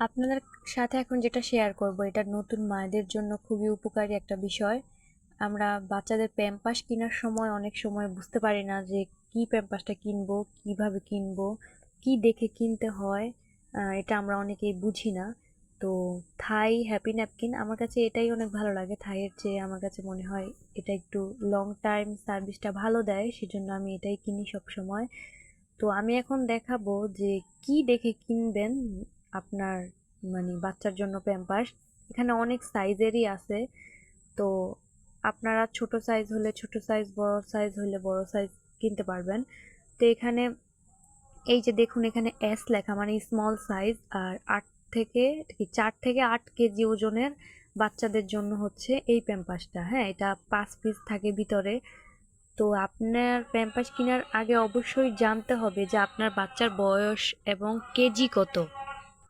আপনাদের সাথে এখন যেটা শেয়ার করব এটা নতুন মায়েদের জন্য খুবই উপকারী একটা বিষয়। আমরা বাচ্চাদের প্যাম্পাস কেনার সময় অনেক সময় বুঝতে পারি না যে কি প্যাম্পাসটা কিনবো, কিভাবে কিনবো, কি দেখে কিনতে হয়। এটা আমরা অনেকেই বুঝি না। তো থাই হ্যাপি ন্যাপকিন আমার কাছে এটাই অনেক ভালো লাগে। থাইয়ের চেয়ে আমার কাছে মনে হয় এটা একটু লং টাইম সার্ভিসটা ভালো দেয়, সেজন্য আমি এটাই কিনি সব সময়। তো আমি এখন দেখাবো যে কি দেখে কিনবেন আপনার বাচ্চার জন্য প্যাম্পার্স। এখানে অনেক সাইজেরই আছে। তো আপনারা ছোট সাইজ হলে ছোট সাইজ, বড় সাইজ হলে বড় সাইজ কিনতে পারবেন। তো এখানে এই যে দেখুন, এখানে এস লেখা মানে স্মল সাইজ। আর 4 থেকে 8 কেজি ওজনের বাচ্চাদের জন্য হচ্ছে এই প্যাম্পাসটা। হ্যাঁ, এটা 5 পিস থাকে ভিতরে। তো আপনার প্যাম্পাস কেনার আগে অবশ্যই জানতে হবে যে আপনার বাচ্চার বয়স এবং কেজি কত।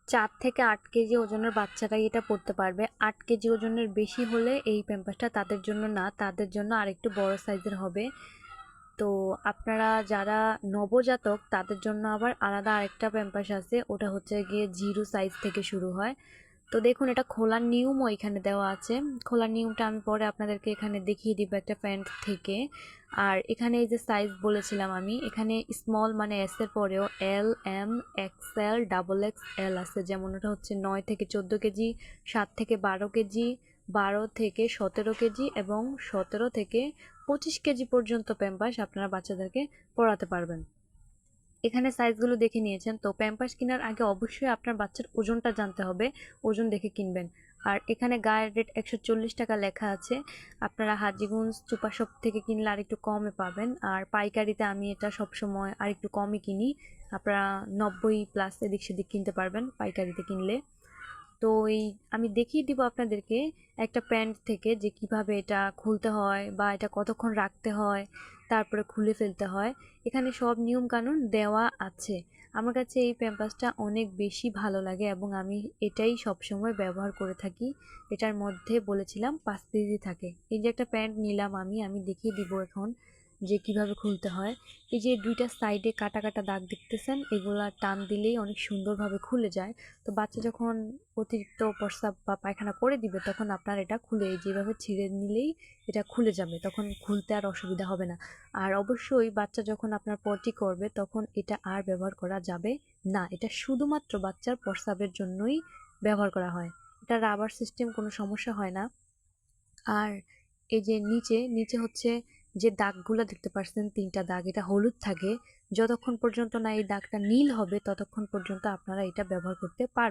4 থেকে 8 কেজি ওজনের বাচ্চারাই এটা পড়তে পারবে। 8 কেজি ওজনের বেশি হলে এই প্যাম্পাসটা তাদের জন্য না, তাদের জন্য আরেকটু বড় সাইজের হবে। তো আপনারা যারা নবজাতক তাদের জন্য আবার আলাদা আরেকটা প্যাম্পাস আছে, ওটা হচ্ছে গিয়ে 0 সাইজ থেকে শুরু হয়। তো দেখুন, এটা খোলার নিয়মও এখানে দেওয়া আছে। খোলার নিয়মটা আমি পরে আপনাদেরকে এখানে দেখিয়ে দিব একটা প্যান্ট থেকে। আর এখানে এই যে সাইজ বলেছিলাম আমি, এখানে স্মল মানে এস এর পরেও এল, এম, এক্সএল, ডাবল এক্সএল আছে। যেমন ওটা হচ্ছে 9 থেকে 14 কেজি, 7 থেকে 12 কেজি, 12 থেকে 17 কেজি এবং 17 থেকে 25 কেজি পর্যন্ত প্যাম্পাস আপনারা বাচ্চাদেরকে পরাতে পারবেন। এখানে সাইজগুলো দেখে নিয়েছেন। তো প্যাম্পাস কেনার আগে অবশ্যই আপনার বাচ্চার ওজনটা জানতে হবে, ওজন দেখে কিনবেন। আর এখানে গায়ের রেট 140 টাকা লেখা আছে। আপনারা হাজীগঞ্জ সুপার শপ থেকে কিনলে আরেকটু কমে পাবেন। আর পাইকারিতে আমি এটা সবসময় আরেকটু কমই কিনি। আপনারা 90+ এদিক সেদিক কিনতে পারবেন পাইকারিতে কিনলে। তো এই আমি দেখিয়ে দিব আপনাদেরকে একটা প্যান্ট থেকে যে কিভাবে এটা খুলতে হয় বা এটা কতক্ষণ রাখতে হয়, তারপরে খুলে ফেলতে হয়। এখানে সব নিয়ম কানুন দেওয়া আছে। আমার কাছে এই প্যাম্পাসটা অনেক বেশি ভালো লাগে এবং আমি এটাই সবসময় ব্যবহার করে থাকি। এটার মধ্যে বলেছিলাম 5 পিসই থাকে। এই যে একটা প্যান্ট নিলাম আমি দেখিয়ে দিব এখন যে কিভাবে খুলতে হয়। এই যে দুইটা সাইডে কাটা কাটা দাগ দেখতেছেন, এগুলা টান দিলেই অনেক সুন্দরভাবে খুলে যায়। তো বাচ্চা যখন অতিরিক্ত প্রস্রাব বা পায়খানা করে দিবে তখন আপনার এটা খুলে যেভাবে ছিঁড়ে নিলেই এটা খুলে যাবে, তখন খুলতে আর অসুবিধা হবে না। আর অবশ্যই বাচ্চা যখন আপনার পটি করবে তখন এটা আর ব্যবহার করা যাবে না। এটা শুধুমাত্র বাচ্চার প্রস্রাবের জন্যই ব্যবহার করা হয়। এটা রাবার সিস্টেম, কোনো সমস্যা হয় না। আর এই যে নিচে নিচে হচ্ছে যে দাগগুলো দেখতে পাচ্ছেন, 3টা দাগ, এটা হলুদ থাকে। যতক্ষণ পর্যন্ত না এই দাগটা নীল হবে ততক্ষণ পর্যন্ত আপনারা এটা ব্যবহার করতে পারবেন।